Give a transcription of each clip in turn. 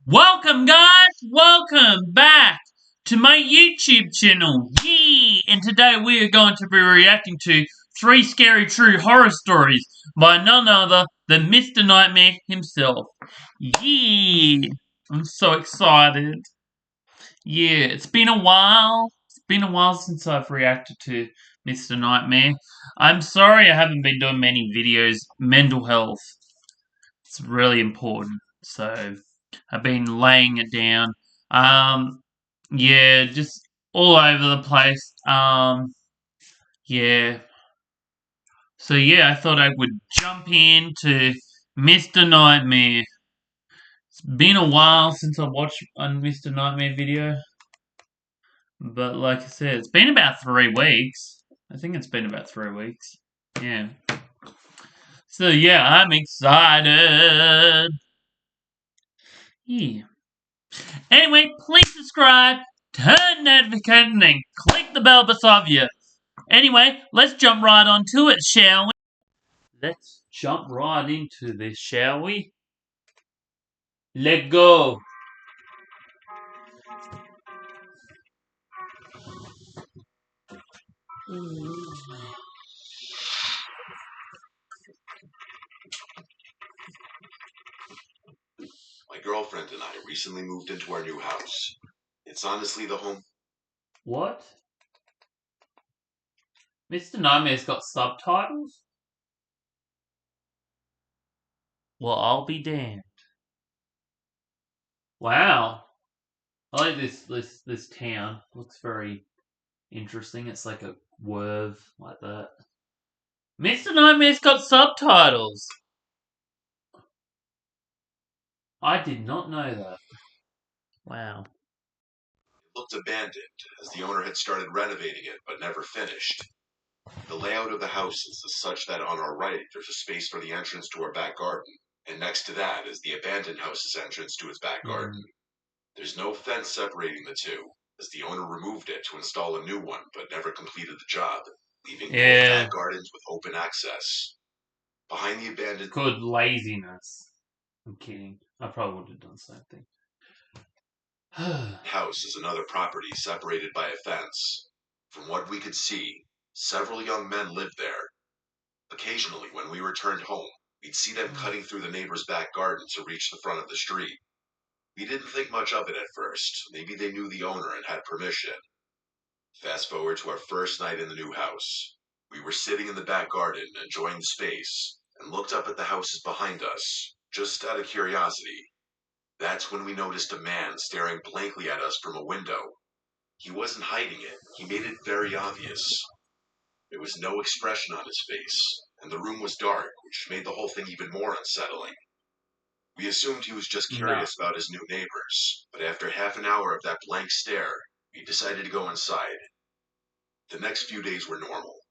Welcome, guys! Welcome back to my YouTube channel. Yeah! And today we are going to be reacting to 3 scary true horror stories by none other than Mr. Nightmare himself. Yeah! I'm so excited. Yeah, it's been a while. It's been a while since I've reacted to Mr. Nightmare. I'm sorry I haven't been doing many videos. Mental health. It's really important. So I've been laying it down. Um, yeah, just all over the place. Yeah. So yeah, I thought I would jump into Mr. Nightmare. It's been a while since I watched a Mr. Nightmare video, but like I said, it's been about 3 weeks. I think it's been about 3 weeks. Yeah. So yeah, I'm excited. Yeah. Anyway, please subscribe, turn notifications, and click the bell beside you. Anyway, let's jump right onto it, shall we? Let's jump right into this, shall we? Let go. My girlfriend and I recently moved into our new house. It's honestly the home. What? Mr. Nightmare's got subtitles? Well, I'll be damned. Wow. I like this town. Looks very interesting. It's like a werve like that. Mr. Nightmare's got subtitles. I did not know that. Wow. It looked abandoned, as the owner had started renovating it but never finished. The layout of the house is such that on our right there's a space for the entrance to our back garden, and next to that is the abandoned house's entrance to its back garden. There's no fence separating the two, as the owner removed it to install a new one but never completed the job, leaving both back gardens with open access. Behind the abandoned Good laziness. I'm kidding. I probably would have done the same thing. house is another property separated by a fence. From what we could see, several young men lived there. Occasionally, when we returned home, we'd see them cutting through the neighbor's back garden to reach the front of the street. We didn't think much of it at first. Maybe they knew the owner and had permission. Fast forward to our first night in the new house. We were sitting in the back garden, enjoying the space, and looked up at the houses behind us, just out of curiosity. That's when we noticed a man staring blankly at us from a window. He wasn't hiding it, he made it very obvious. There was no expression on his face, and the room was dark, which made the whole thing even more unsettling. We assumed he was just curious about his new neighbors, but after half an hour of that blank stare, we decided to go inside. The next few days were normal.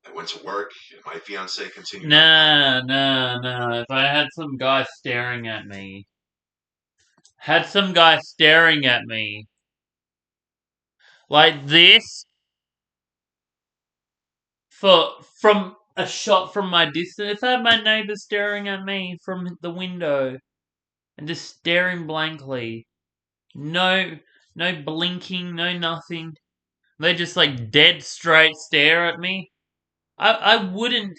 I went to work, and my fiance continued. No. If I had some guy staring at me. Like this. From a shot from my distance. If I had my neighbour staring at me from the window. And just staring blankly. No blinking, no nothing. They just like dead straight stare at me. I wouldn't.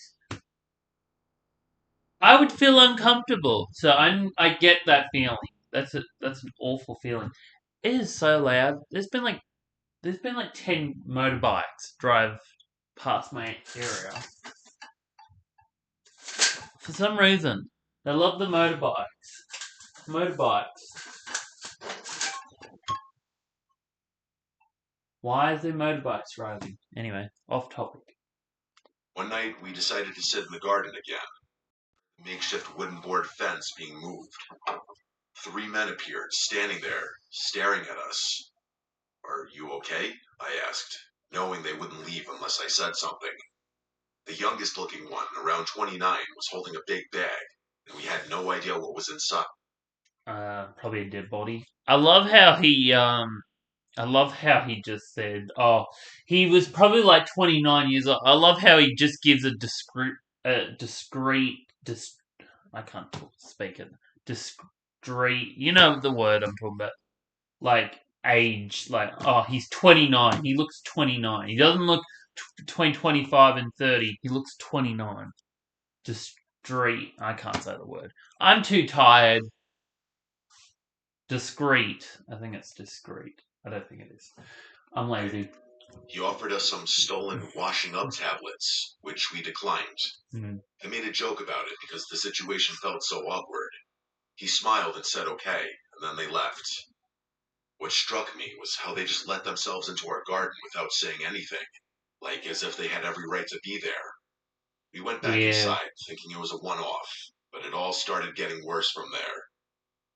I would feel uncomfortable. So I get that feeling. That's an awful feeling. It is so loud. There's been like 10 motorbikes drive past my area. For some reason, they love the motorbikes. Why is there motorbikes driving? Anyway, off topic. One night, we decided to sit in the garden again. The makeshift wooden board fence being moved. 3 men appeared, standing there, staring at us. "Are you okay?" I asked, knowing they wouldn't leave unless I said something. The youngest looking one, around 29, was holding a big bag, and we had no idea what was inside. Probably a dead body. I love how he just said, oh, he was probably like 29 years old. I love how he just gives a I can't speak it. street. You know the word I'm talking about. Like age, like oh, he's 29. He looks 29. He doesn't look between 25 and 30. He looks 29. Discreet. I can't say the word. I'm too tired. Discreet. I think it's discreet. I don't think it is. I'm lazy. He offered us some stolen washing up tablets, which we declined. Mm. I made a joke about it because the situation felt so awkward. He smiled and said okay, and then they left. What struck me was how they just let themselves into our garden without saying anything, like as if they had every right to be there. We went back Yeah. inside, thinking it was a one-off, but it all started getting worse from there.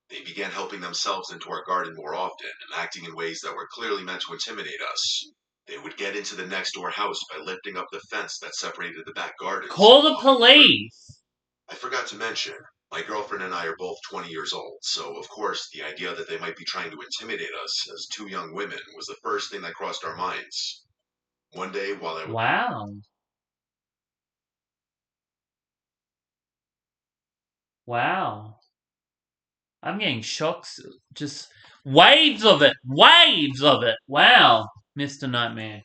They began helping themselves into our garden more often and acting in ways that were clearly meant to intimidate us. They would get into the next door house by lifting up the fence that separated the back gardens Call and the walking through. police. I forgot to mention, my girlfriend and I are both 20 years old, so of course the idea that they might be trying to intimidate us as two young women was the first thing that crossed our minds. One day, while I was Wow. Wow. I'm getting shocks. Just waves of it. Waves of it. Wow. Mr. Nightmare.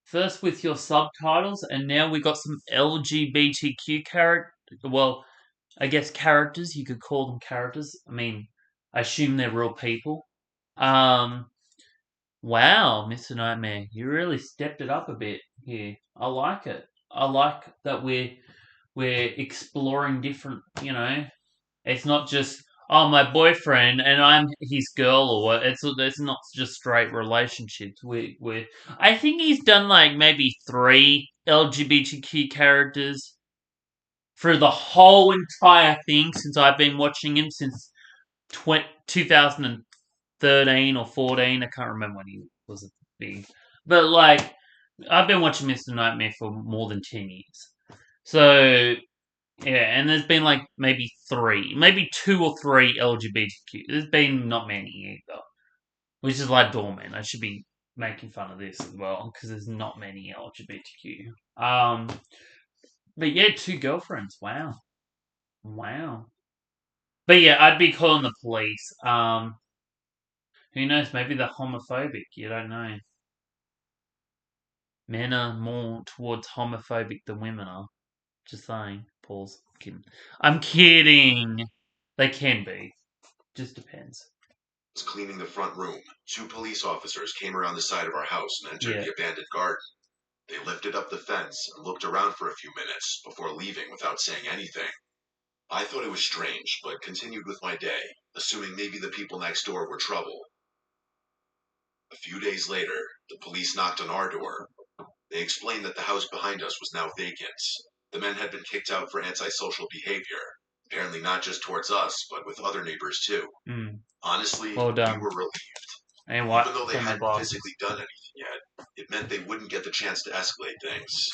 First with your subtitles, and now we got some LGBTQ character. Well, I guess characters. You could call them characters. I mean, I assume they're real people. Um, wow, Mr. Nightmare, you really stepped it up a bit here. I like it. I like that we're exploring different. It's not just oh my boyfriend and I'm his girl or what. It's not just straight relationships. We I think he's done like maybe three LGBTQ characters for the whole entire thing since I've been watching him since 2013 or 14. I can't remember when he was big, but like I've been watching Mr. Nightmare for more than 10 years. So yeah, and there's been like maybe three, maybe two or three LGBTQ. There's been not many either, which is like Doorman. I should be making fun of this as well because there's not many LGBTQ. But yeah, two girlfriends. Wow, wow. But yeah, I'd be calling the police. Who knows? Maybe they're homophobic. You don't know. Men are more towards homophobic than women are. Just saying. Pause. Kidding. I'm kidding. They can be. Just depends. cleaning the front room, two police officers came around the side of our house and entered Yeah. the abandoned garden. They lifted up the fence and looked around for a few minutes before leaving without saying anything. I thought it was strange, but continued with my day, assuming maybe the people next door were trouble. A few days later, the police knocked on our door. They explained that the house behind us was now vacant. The men had been kicked out for antisocial behavior, apparently not just towards us, but with other neighbors too. Mm. Honestly, Well we done. were relieved. And Even what? though they Put my hadn't glasses. physically done anything yet, it meant they wouldn't get the chance to escalate things.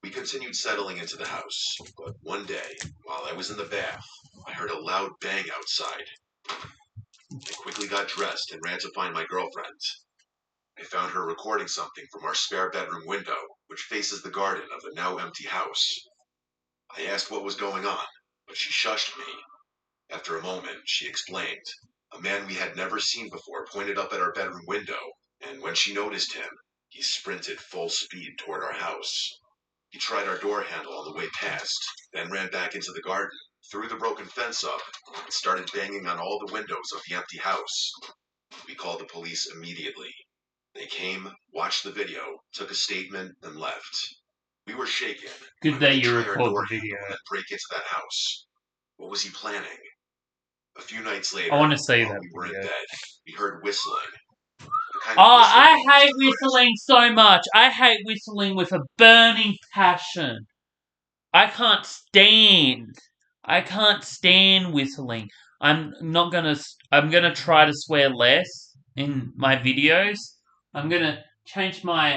We continued settling into the house, but one day, while I was in the bath, I heard a loud bang outside. I quickly got dressed and ran to find my girlfriend. I found her recording something from our spare bedroom window, which faces the garden of the now empty house. I asked what was going on, but she shushed me. After a moment, she explained. A man we had never seen before pointed up at our bedroom window, and when she noticed him, he sprinted full speed toward our house. He tried our door handle on the way past, then ran back into the garden, threw the broken fence up, and started banging on all the windows of the empty house. We called the police immediately. They came, watched the video, took a statement, and left. We were shaken. Good Why would that he you try our record door the video. handle and then break into that house? What was he planning? A few nights I later, want to see while that we were in video. bed, we heard whistling. The kind Oh, of whistling I that hate used to noise. whistling so much. I hate whistling with a burning passion. I can't stand. I can't stand whistling. I'm gonna try to swear less in my videos. I'm gonna change my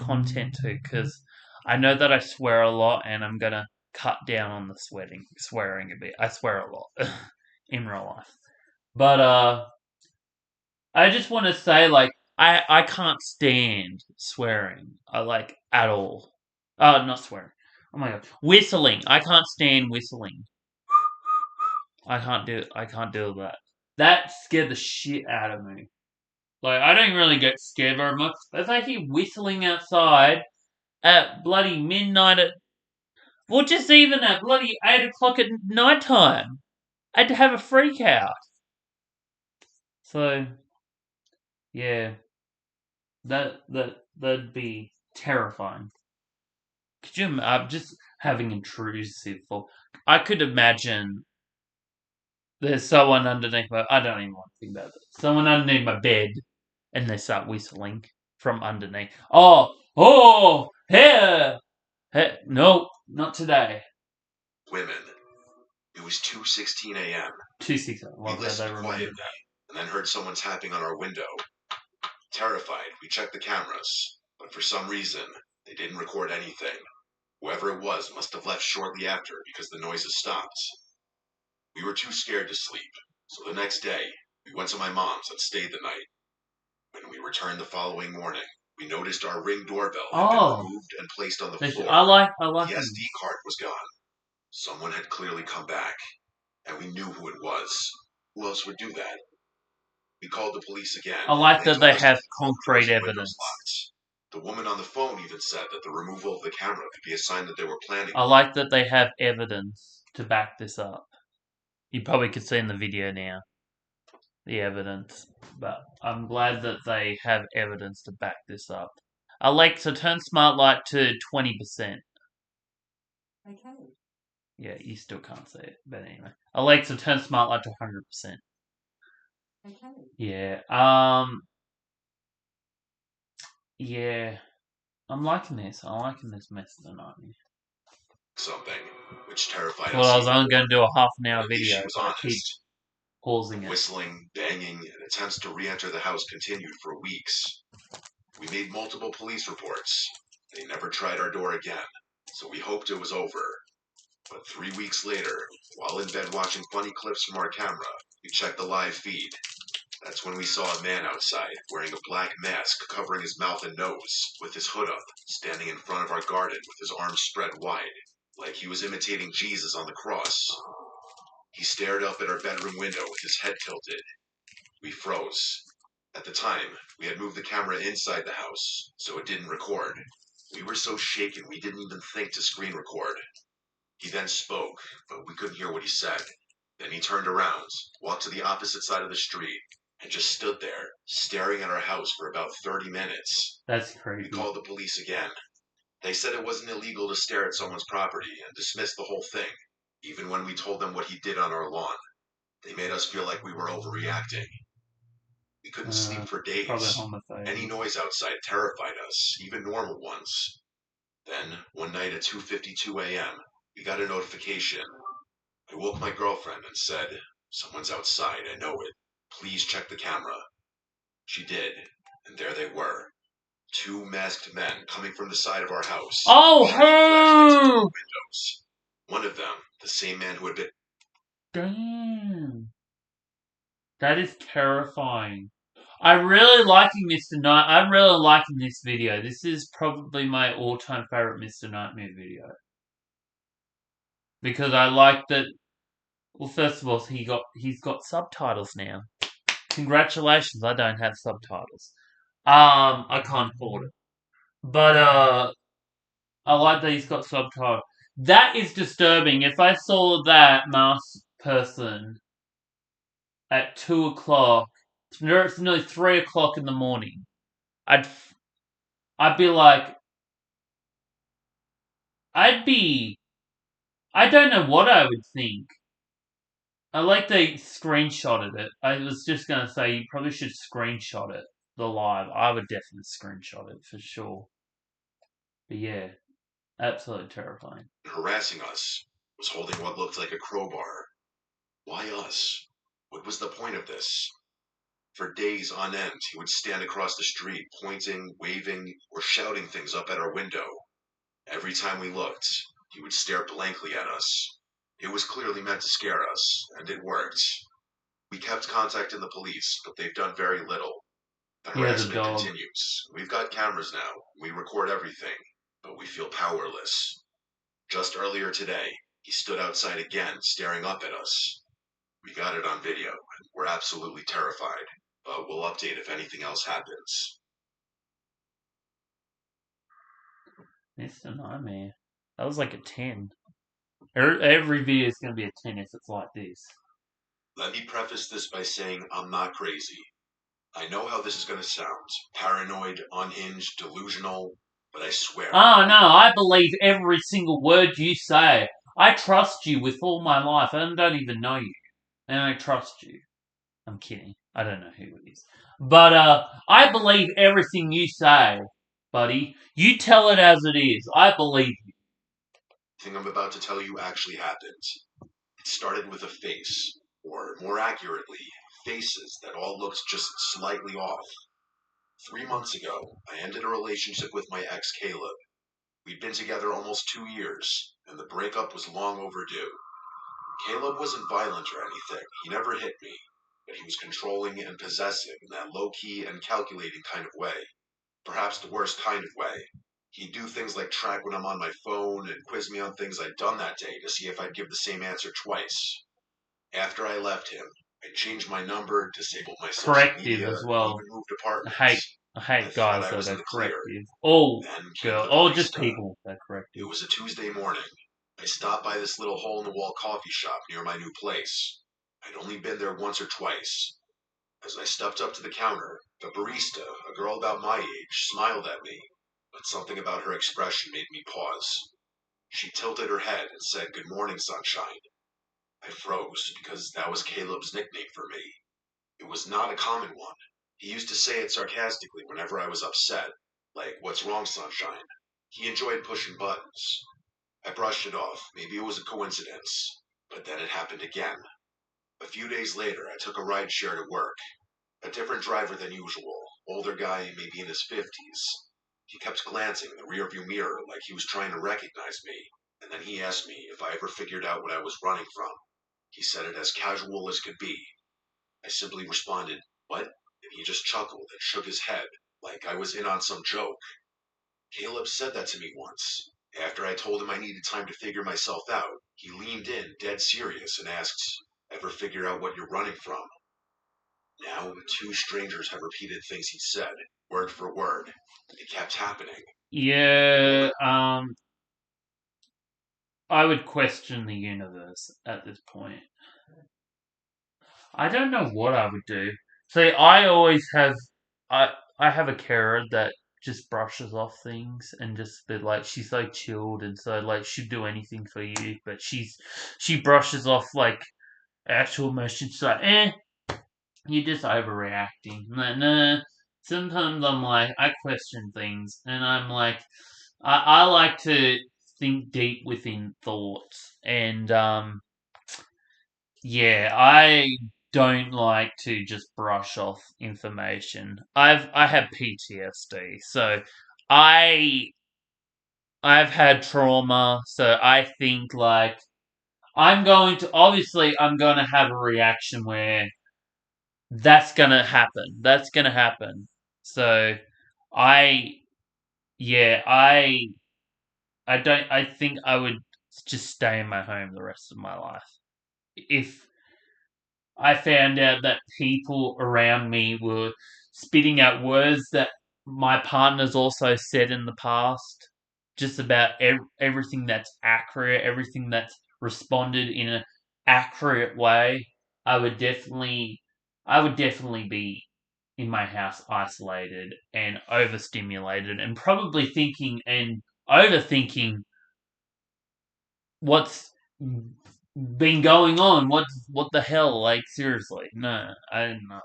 content too, because I know that I swear a lot, and I'm gonna cut down on the swearing a bit. I swear a lot in real life, but I just want to say like I can't stand swearing. I like at all. Not swearing. Oh my god. Whistling. I can't stand whistling. I can't do that. That scared the shit out of me. Like, I don't really get scared very much. But if I hear whistling outside at bloody midnight well, just even at bloody 8 o'clock at night time, I'd have a freak out. So, yeah, that'd be terrifying. Could you? Just having intrusive thought. I could imagine there's someone underneath my. I don't even want to think about it. Someone underneath my bed, and they start whistling from underneath. Oh, here, hey, no, not today. Women. It was 2:16 a.m. 2-6. We Love that they listened remembered quietly, and then heard someone tapping on our window. Terrified, we checked the cameras, but for some reason, they didn't record anything. Whoever it was must have left shortly after because the noises stopped. We were too scared to sleep, so the next day, we went to my mom's and stayed the night. When we returned the following morning, we noticed our Ring doorbell had been Oh, removed and placed on the I floor. like The them. SD card was gone. Someone had clearly come back, and we knew who it was. Who else would do that? We called the police again, I and like they that told they us to have leave both doors concrete and windows evidence. locked. The woman on the phone even said that the removal of the camera could be a sign that they were planning. I like that they have evidence to back this up. You probably could see in the video now the evidence, but I'm glad that they have evidence to back this up. Alexa, turn smart light to 20%. Okay. Yeah, you still can't see it, but anyway. Alexa, turn smart light to 100%. Okay. Yeah. Yeah. I'm liking this. I'm liking this method tonight. Something, which terrified Well, us. I was only going to do a half an hour At least video, she was but I keep honest. pausing it. Whistling, banging, and attempts to re-enter the house continued for weeks. We made multiple police reports. They never tried our door again, so we hoped it was over. But 3 weeks later, while in bed watching funny clips from our camera, we checked the live feed. That's when we saw a man outside, wearing a black mask covering his mouth and nose, with his hood up, standing in front of our garden with his arms spread wide, like he was imitating Jesus on the cross. He stared up at our bedroom window with his head tilted. We froze. At the time, we had moved the camera inside the house, so it didn't record. We were so shaken we didn't even think to screen record. He then spoke, but we couldn't hear what he said. Then he turned around, walked to the opposite side of the street, and just stood there, staring at our house for about 30 minutes. That's We creepy. called the police again. They said it wasn't illegal to stare at someone's property and dismissed the whole thing, even when we told them what he did on our lawn. They made us feel like we were overreacting. We couldn't sleep for days. Probably homophobic. Any noise outside terrified us, even normal ones. Then, one night at 2:52 a.m., we got a notification. I woke my girlfriend and said, "Someone's outside, I know it. Please check the camera." She did, and there they were. Two masked men coming from the side of our house. Oh, shining flashlights into the who? windows. One of them, the same man who had been. Damn. That is terrifying. I'm really liking this tonight. I'm really liking this video. This is probably my all-time favorite Mr. Nightmare video. Because I like that. Well, first of all, he's got subtitles now. Congratulations, I don't have subtitles. I can't afford it. But I like that he's got subtitles. That is disturbing. If I saw that masked person at 2 o'clock, it's nearly 3 o'clock in the morning, I'd I'd be like, I'd be, I don't know what I would think. I like they screenshotted it. I was just gonna say you probably should screenshot it, the live. I would definitely screenshot it for sure. But yeah, absolutely terrifying. Harassing us, was holding what looked like a crowbar. Why us? What was the point of this? For days on end, he would stand across the street, pointing, waving, or shouting things up at our window. Every time we looked, he would stare blankly at us. It was clearly meant to scare us, and it worked. We kept contacting the police, but they've done very little. The He has a harassment dog. continues. We've got cameras now. We record everything, but we feel powerless. Just earlier today, he stood outside again, staring up at us. We got it on video, and we're absolutely terrified, but we'll update if anything else happens. It's a nightmare. That was like a 10. Every video is going to be a 10 if it's like this. Let me preface this by saying I'm not crazy. I know how this is going to sound. Paranoid, unhinged, delusional, but I swear. Oh no, I believe every single word you say. I trust you with all my life. I don't even know you. And I trust you. I'm kidding. I don't know who it is. But I believe everything you say, buddy. You tell it as it is. I believe you. The thing I'm about to tell you actually happened. It started with a face, or more accurately, faces that all looked just slightly off. 3 months ago, I ended a relationship with my ex Caleb. We'd been together almost 2 years, and the breakup was long overdue. Caleb wasn't violent or anything, he never hit me, but he was controlling and possessive in that low-key and calculating kind of way. Perhaps the worst kind of way. He'd do things like track when I'm on my phone and quiz me on things I'd done that day to see if I'd give the same answer twice. After I left him, I changed my number, disabled my social Corrective media, as and well. even moved I apartments. hate thought guys I that was in are the clear. corrective. All Then came girl, the or just barista. people that are corrective. It was a Tuesday morning. I stopped by this little hole-in-the-wall coffee shop near my new place. I'd only been there once or twice. As I stepped up to the counter, the barista, a girl about my age, smiled at me, but something about her expression made me pause. She tilted her head and said, "Good morning, sunshine." I froze because that was Caleb's nickname for me. It was not a common one. He used to say it sarcastically whenever I was upset, like, "What's wrong, sunshine?" He enjoyed pushing buttons. I brushed it off. Maybe it was a coincidence. But then it happened again. A few days later, I took a ride share to work. A different driver than usual. Older guy, maybe in his 50s. He kept glancing in the rearview mirror like he was trying to recognize me, and then he asked me if I ever figured out what I was running from. He said it as casual as could be. I simply responded, "What?" And he just chuckled and shook his head, like I was in on some joke. Caleb said that to me once. After I told him I needed time to figure myself out, he leaned in, dead serious, and asked, "Ever figure out what you're running from?" Now, 2 strangers have repeated things he said, word for word. It kept happening. Yeah, I would question the universe at this point. I don't know what I would do. See, I always have, I I have a carer that just brushes off things and just be like, she's so chilled and so like she'd do anything for you, but she brushes off like actual emotions. She's like, you're just overreacting. Like, nah. Sometimes I'm like, I question things, and I'm like, I like to think deep within thoughts, and yeah, I don't like to just brush off information. I have PTSD, so I I've had trauma, so I think like I'm going to have a reaction where that's gonna happen. That's gonna happen. So I yeah, I don't I think I would just stay in my home the rest of my life. If I found out that people around me were spitting out words that my partner's also said in the past, just about everything that's accurate, everything that's responded in an accurate way. I would definitely, I would definitely be in my house isolated and overstimulated and probably thinking and overthinking what's been going on. What the hell? Like seriously, no, I don't know.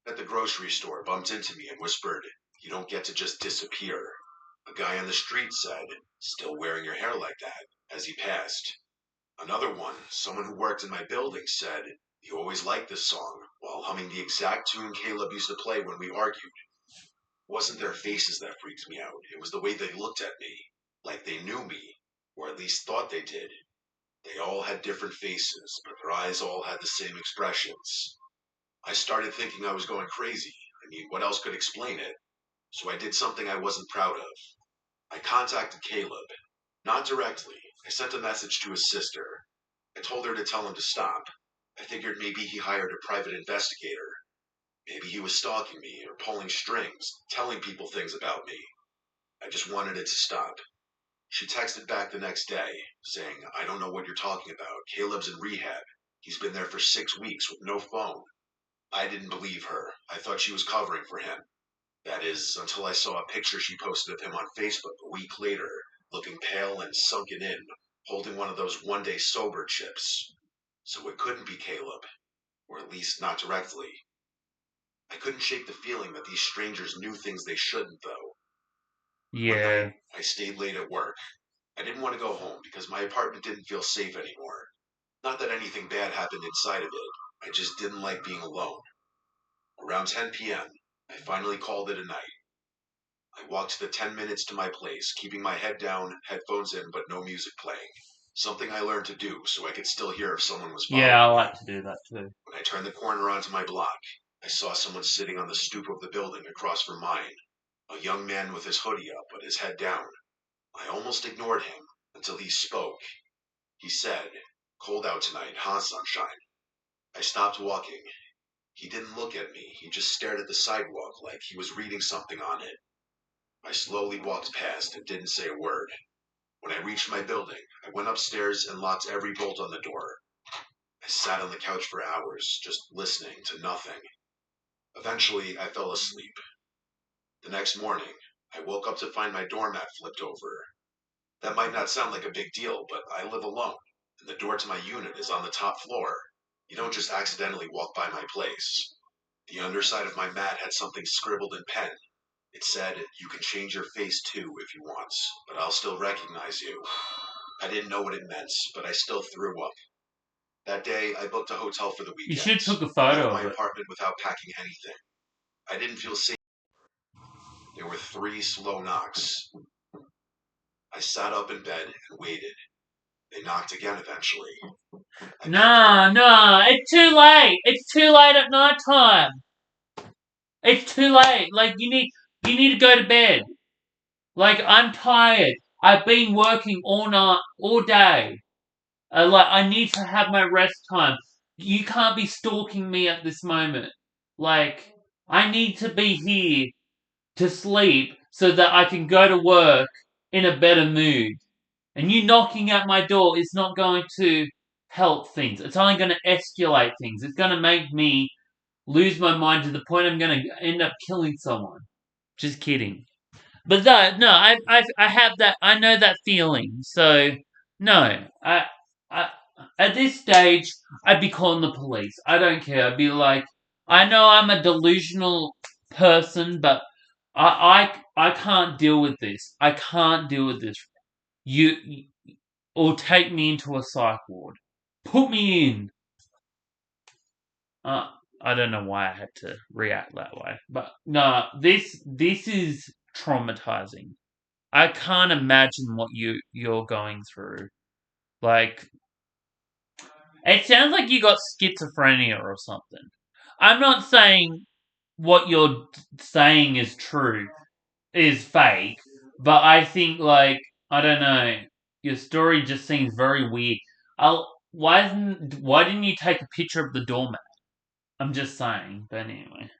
At the grocery store, bumped into me and whispered, "You don't get to just disappear." A guy on the street said, "Still wearing your hair like that," as he passed. Another one, someone who worked in my building, said, "You always liked this song," while humming the exact tune Caleb used to play when we argued. It wasn't their faces that freaked me out. It was the way they looked at me, like they knew me, or at least thought they did. They all had different faces, but their eyes all had the same expressions. I started thinking I was going crazy. I mean, what else could explain it? So I did something I wasn't proud of. I contacted Caleb. Not directly. I sent a message to his sister. I told her to tell him to stop. I figured maybe he hired a private investigator. Maybe he was stalking me or pulling strings, telling people things about me. I just wanted it to stop. She texted back the next day, saying, I don't know what you're talking about. Caleb's in rehab. He's been there for 6 weeks with no phone. I didn't believe her. I thought she was covering for him. That is, until I saw a picture she posted of him on Facebook a week later, looking pale and sunken in, holding one of those one-day sober chips. So it couldn't be Caleb, or at least not directly. I couldn't shake the feeling that these strangers knew things they shouldn't, though. One night, I stayed late at work. I didn't want to go home because my apartment didn't feel safe anymore. Not that anything bad happened inside of it. I just didn't like being alone. Around 10 p.m., I finally called it a night. I walked the 10 minutes to my place, keeping my head down, headphones in, but no music playing. Something I learned to do so I could still hear if someone was following me. Yeah, I like to do that too. When I turned the corner onto my block, I saw someone sitting on the stoop of the building across from mine. A young man with his hoodie up but his head down. I almost ignored him until he spoke. He said, "Cold out tonight, huh, sunshine?" I stopped walking. He didn't look at me. He just stared at the sidewalk like he was reading something on it. I slowly walked past and didn't say a word. When I reached my building, I went upstairs and locked every bolt on the door. I sat on the couch for hours, just listening to nothing. Eventually, I fell asleep. The next morning, I woke up to find my doormat flipped over. That might not sound like a big deal, but I live alone, and the door to my unit is on the top floor. You don't just accidentally walk by my place. The underside of my mat had something scribbled in pen. It said, "You can change your face too if you want, but I'll still recognize you." I didn't know what it meant, but I still threw up. That day, I booked a hotel for the You weekend. should took a I photo left of my it. apartment without packing anything. I didn't feel safe. There were 3 slow knocks. I sat up in bed and waited. They knocked again eventually. No, it's too late. It's too late at night time. It's too late. Like you need to go to bed. Like I'm tired. I've been working all night, all day. Like I need to have my rest time. You can't be stalking me at this moment. Like I need to be here to sleep so that I can go to work in a better mood. And you knocking at my door is not going to help things. It's only going to escalate things. It's going to make me lose my mind to the point I'm going to end up killing someone. Just kidding. But no, I have that. I know that feeling. So no, I at this stage, I'd be calling the police. I don't care. I'd be like, I know I'm a delusional person, but I can't deal with this. I can't deal with this. You or take me into a psych ward. Put me in. Uh, I don't know why I had to react that way, but no, this is traumatizing. I can't imagine what you're going through. Like, it sounds like you got schizophrenia or something. I'm not saying what you're saying is true, is fake, but I think like I don't know, your story just seems very weird. Why didn't you take a picture of the doormat? I'm just saying, but anyway.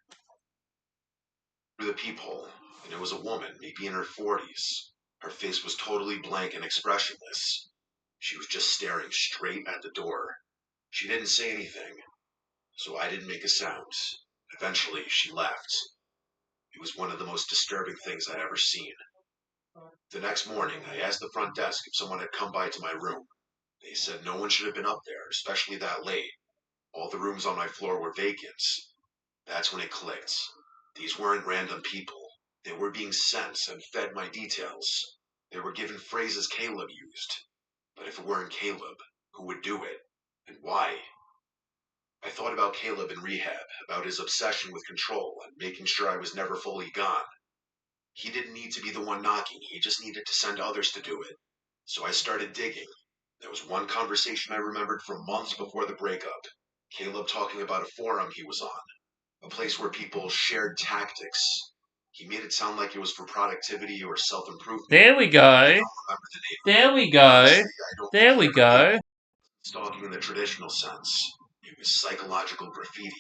Through the peephole, and it was a woman, maybe in her 40s. Her face was totally blank and expressionless. She was just staring straight at the door. She didn't say anything, so I didn't make a sound. Eventually, she left. It was one of the most disturbing things I'd ever seen. The next morning, I asked the front desk if someone had come by to my room. They said no one should have been up there, especially that late. All the rooms on my floor were vacant. That's when it clicked. These weren't random people. They were being sent and fed my details. They were given phrases Caleb used. But if it weren't Caleb, who would do it? And why? I thought about Caleb in rehab, about his obsession with control and making sure I was never fully gone. He didn't need to be the one knocking, he just needed to send others to do it. So I started digging. There was one conversation I remembered from months before the breakup. Caleb talking about a forum he was on, a place where people shared tactics. He made it sound like it was for productivity or self-improvement. There we I go. don't remember the name. There we go. Honestly, I don't There think we he ever did go. stalking in the traditional sense. It was psychological graffiti.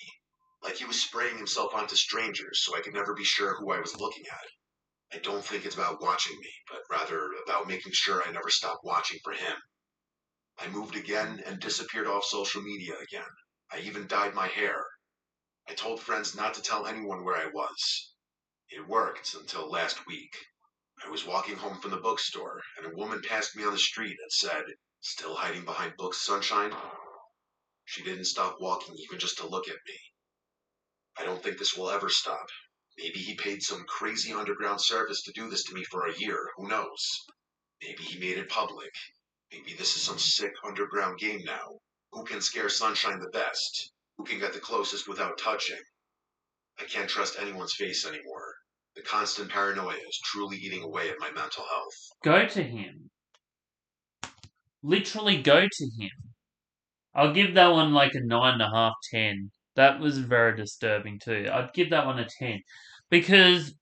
Like he was spraying himself onto strangers so I could never be sure who I was looking at. I don't think it's about watching me, but rather about making sure I never stop watching for him. I moved again and disappeared off social media again. I even dyed my hair. I told friends not to tell anyone where I was. It worked until last week. I was walking home from the bookstore, and a woman passed me on the street and said, "Still hiding behind books, sunshine?" She didn't stop walking even just to look at me. I don't think this will ever stop. Maybe he paid some crazy underground service to do this to me for a year, who knows? Maybe he made it public. Maybe this is some sick underground game now. Who can scare Sunshine the best? Who can get the closest without touching? I can't trust anyone's face anymore. The constant paranoia is truly eating away at my mental health. Go to him. Literally go to him. I'll give that one like a 9.5, 10. That was very disturbing too. I'd give that one a 10. Because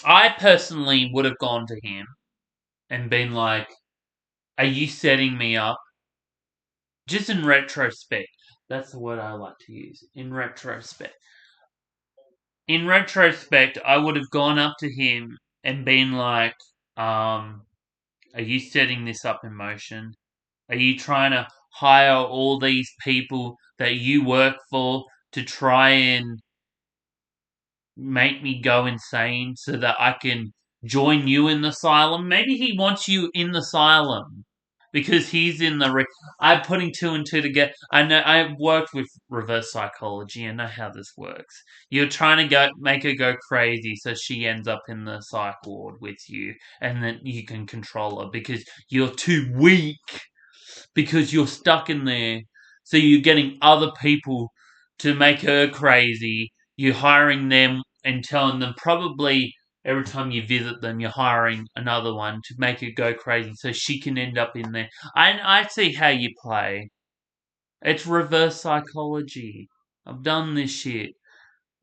I personally would have gone to him and been like, are you setting me up? Just in retrospect. That's the word I like to use. In retrospect. In retrospect, I would have gone up to him and been like, are you setting this up in motion? Are you trying to hire all these people that you work for to try and make me go insane so that I can join you in the asylum? Maybe he wants you in the asylum because he's in the. I'm putting two and two together. I know I've worked with reverse psychology. I know how this works. You're trying to make her go crazy so she ends up in the psych ward with you, and then you can control her because you're too weak because you're stuck in there. So you're getting other people to make her crazy. You're hiring them and telling them probably every time you visit them, you're hiring another one to make her go crazy so she can end up in there. I see how you play. It's reverse psychology. I've done this shit.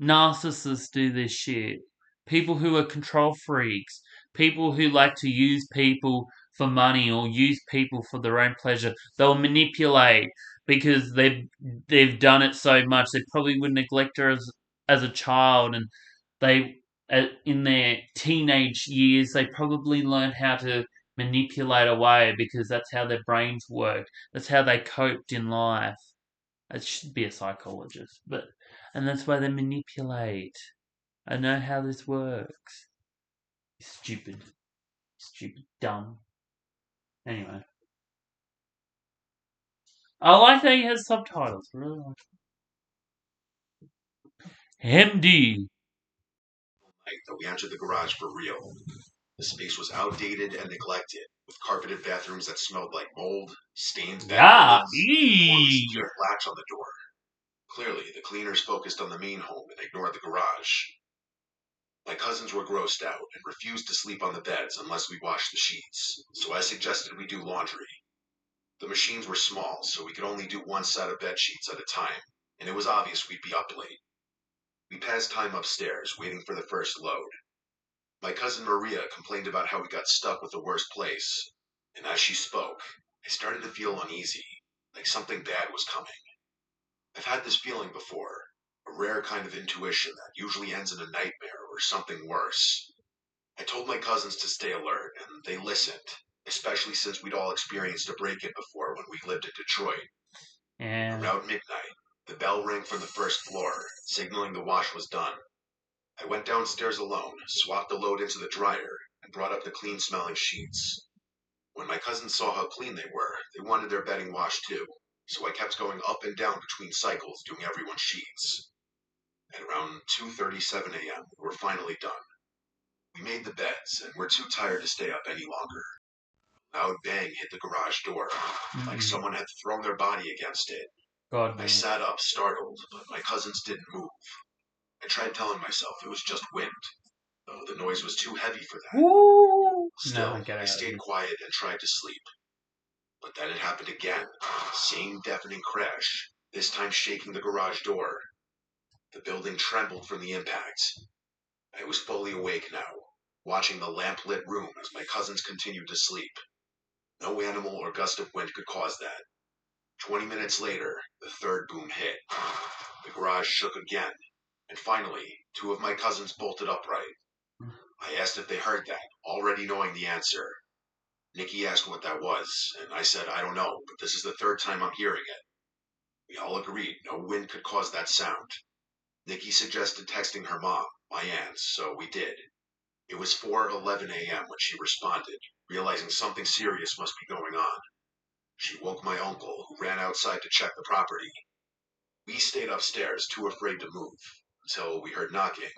Narcissists do this shit. People who are control freaks. People who like to use people for money or use people for their own pleasure. They'll manipulate because they've done it so much. They probably would neglect her as a child, and they in their teenage years they probably learned how to manipulate away because that's how their brains work. That's how they coped in life. It should be a psychologist, and that's why they manipulate. I know how this works. Stupid, dumb. Anyway, I like that he has subtitles. I really like it. MD. That we entered the garage for real. The space was outdated and neglected, with carpeted bathrooms that smelled like mold, stained Yeah. back windows, poorly secured latch on the door. Clearly, the cleaners focused on the main home and ignored the garage. My cousins were grossed out and refused to sleep on the beds unless we washed the sheets, so I suggested we do laundry. The machines were small, so we could only do one set of bed sheets at a time, and it was obvious we'd be up late. We passed time upstairs, waiting for the first load. My cousin Maria complained about how we got stuck with the worst place, and as she spoke, I started to feel uneasy, like something bad was coming. I've had this feeling before, a rare kind of intuition that usually ends in a nightmare or something worse. I told my cousins to stay alert, and they listened, especially since we'd all experienced a break-in before when we lived in Detroit. And Around midnight, the bell rang from the first floor, signaling the wash was done. I went downstairs alone, swapped the load into the dryer, and brought up the clean-smelling sheets. When my cousins saw how clean they were, they wanted their bedding washed too, so I kept going up and down between cycles doing everyone's sheets. At around 2:37 a.m., we were finally done. We made the beds, and were too tired to stay up any longer. A loud bang hit the garage door, like someone had thrown their body against it. God I knows. sat up, startled, but my cousins didn't move. I tried telling myself it was just wind, though the noise was too heavy for that. Woo! Still, No, get I out of stayed here. quiet and tried to sleep. But then it happened again. Same deafening crash, this time shaking the garage door. The building trembled from the impact. I was fully awake now, watching the lamp-lit room as my cousins continued to sleep. No animal or gust of wind could cause that. 20 minutes later, the third boom hit. The garage shook again, and finally, two of my cousins bolted upright. I asked if they heard that, already knowing the answer. Nikki asked what that was, and I said I don't know, but this is the third time I'm hearing it. We all agreed no wind could cause that sound. Nikki suggested texting her mom, my aunts, so we did. It was 4:11 a.m. when she responded, realizing something serious must be going on. She woke my uncle, who ran outside to check the property. We stayed upstairs, too afraid to move, until we heard knocking.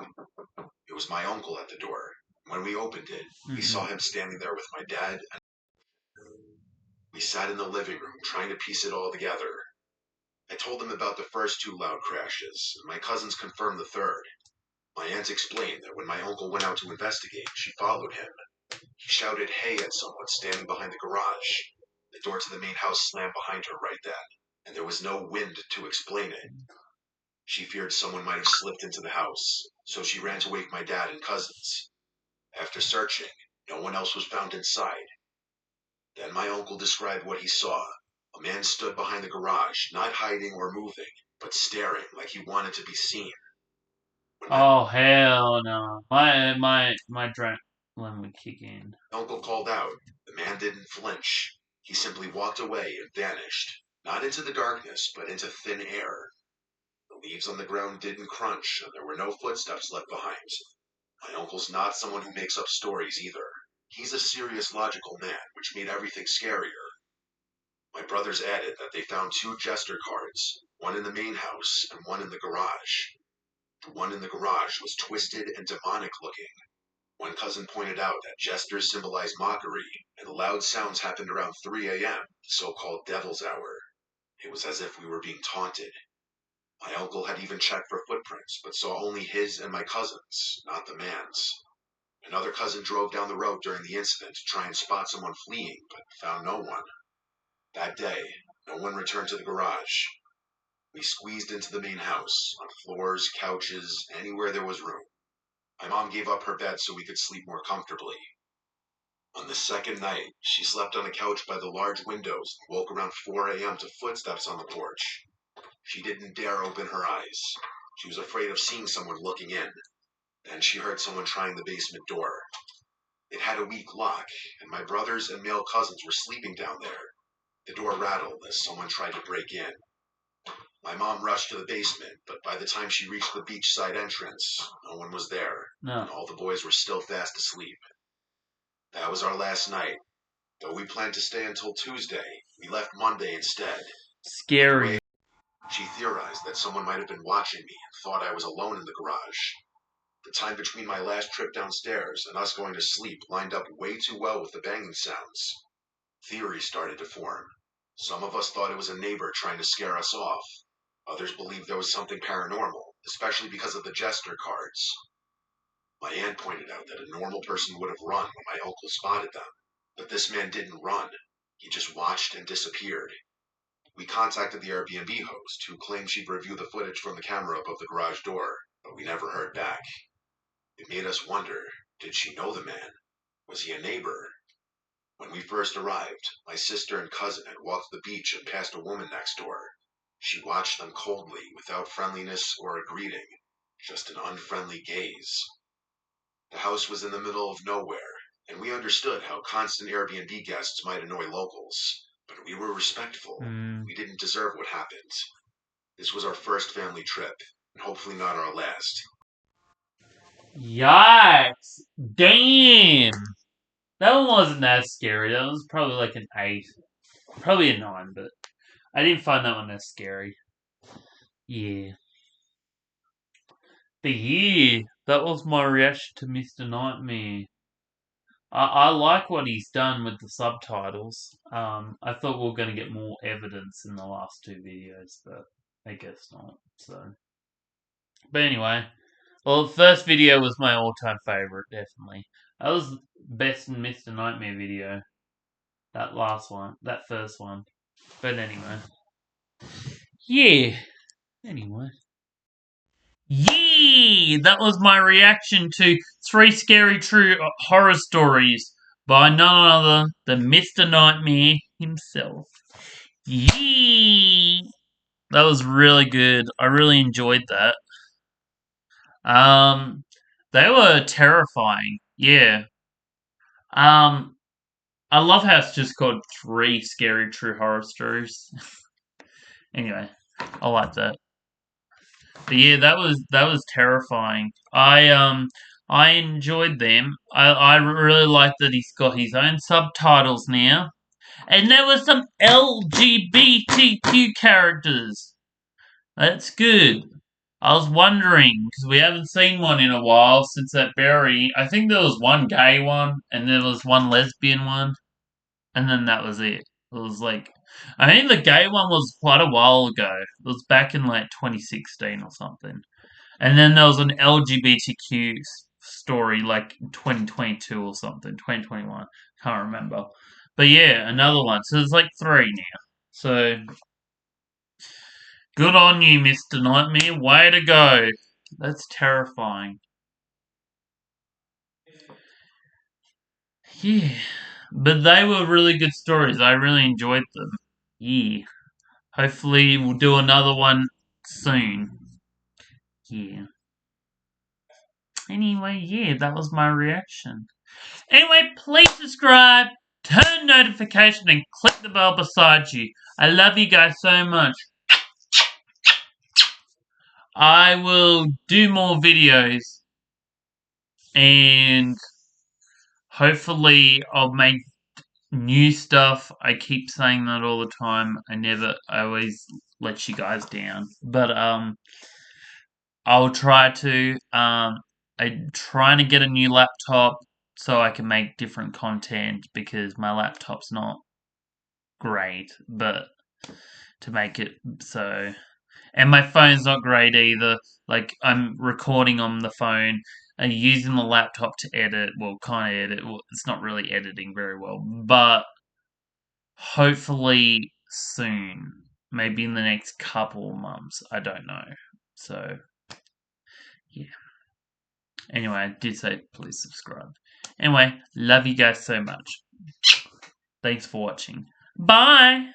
It was my uncle at the door. When we opened it, we saw him standing there with my dad, and we sat in the living room trying to piece it all together. I told them about the first two loud crashes, and my cousins confirmed the third. My aunt explained that when my uncle went out to investigate, she followed him. He shouted hey at someone standing behind the garage. The door to the main house slammed behind her right then, and there was no wind to explain it. She feared someone might have slipped into the house, so she ran to wake my dad and cousins. After searching, no one else was found inside. Then my uncle described what he saw. A man stood behind the garage, not hiding or moving, but staring like he wanted to be seen. When my Oh hell no! My adrenaline would kick in. uncle called out, the man didn't flinch. He simply walked away and vanished, not into the darkness, but into thin air. The leaves on the ground didn't crunch, and there were no footsteps left behind. My uncle's not someone who makes up stories either. He's a serious, logical man, which made everything scarier. My brothers added that they found two jester cards, one in the main house and one in the garage. The one in the garage was twisted and demonic looking. One cousin pointed out that jesters symbolize mockery, and the loud sounds happened around 3 a.m., the so-called devil's hour. It was as if we were being taunted. My uncle had even checked for footprints, but saw only his and my cousin's, not the man's. Another cousin drove down the road during the incident to try and spot someone fleeing, but found no one. That day, no one returned to the garage. We squeezed into the main house, on floors, couches, anywhere there was room. My mom gave up her bed so we could sleep more comfortably. On the second night, she slept on a couch by the large windows and woke around 4 a.m. to footsteps on the porch. She didn't dare open her eyes. She was afraid of seeing someone looking in. Then she heard someone trying the basement door. It had a weak lock, and my brothers and male cousins were sleeping down there. The door rattled as someone tried to break in. My mom rushed to the basement, but by the time she reached the beachside entrance, no one was there, and No. all the boys were still fast asleep. That was our last night. Though we planned to stay until Tuesday, we left Monday instead. Scary. She theorized that someone might have been watching me and thought I was alone in the garage. The time between my last trip downstairs and us going to sleep lined up way too well with the banging sounds. Theories started to form. Some of us thought it was a neighbor trying to scare us off. Others believed there was something paranormal, especially because of the jester cards. My aunt pointed out that a normal person would have run when my uncle spotted them. But this man didn't run. He just watched and disappeared. We contacted the Airbnb host, who claimed she'd review the footage from the camera above the garage door, but we never heard back. It made us wonder, did she know the man? Was he a neighbor? When we first arrived, my sister and cousin had walked the beach and passed a woman next door. She watched them coldly, without friendliness or a greeting, just an unfriendly gaze. The house was in the middle of nowhere, and we understood how constant Airbnb guests might annoy locals, but we were respectful. We didn't deserve what happened. This was our first family trip, and hopefully not our last. Yikes! Damn! That one wasn't that scary. That was probably like an 8. Probably a 9, but I didn't find that one as scary. Yeah. But yeah, that was my reaction to Mr. Nightmare. I like what he's done with the subtitles. I thought we were going to get more evidence in the last two videos, but I guess not. So, but anyway, well, the first video was my all-time favorite, definitely. That was best in Mr. Nightmare video. That last one, that first one. But anyway, yeah. Anyway. Yeah, that was my reaction to 3 Scary True Horror Stories by none other than Mr. Nightmare himself. Yeah, that was really good. I really enjoyed that. Um, they were terrifying. Yeah. Um, I love how it's just called 3 Scary True Horror Stories. Anyway, I like that. But yeah, that was terrifying. I enjoyed them. I really like that he's got his own subtitles now. And there were some LGBTQ characters. That's good. I was wondering because we haven't seen one in a while since that Barry. I think there was one gay one and there was one lesbian one, and then that was it. It was like I think the gay one was quite a while ago. It was back in like 2016 or something. And then there was an LGBTQ story like 2022 or something, 2021. Can't remember. But yeah, another one. So there's like 3 now. So good on you, Mr. Nightmare. Way to go. That's terrifying. Yeah. But they were really good stories. I really enjoyed them. Yeah. Hopefully we'll do another one soon. Yeah. Anyway, yeah, that was my reaction. Anyway, please subscribe, turn notification, and click the bell beside you. I love you guys so much. I will do more videos, and hopefully I'll make new stuff. I keep saying that all the time. I always let you guys down. But I'll try to. I'm trying to get a new laptop so I can make different content because my laptop's not great, but to make it so. And my phone's not great either. Like, I'm recording on the phone and using the laptop to edit. Well, kind of edit. Well, it's not really editing very well, but hopefully soon. Maybe in the next couple of months. I don't know. So, yeah. Anyway, I did say please subscribe. Anyway, love you guys so much. Thanks for watching. Bye!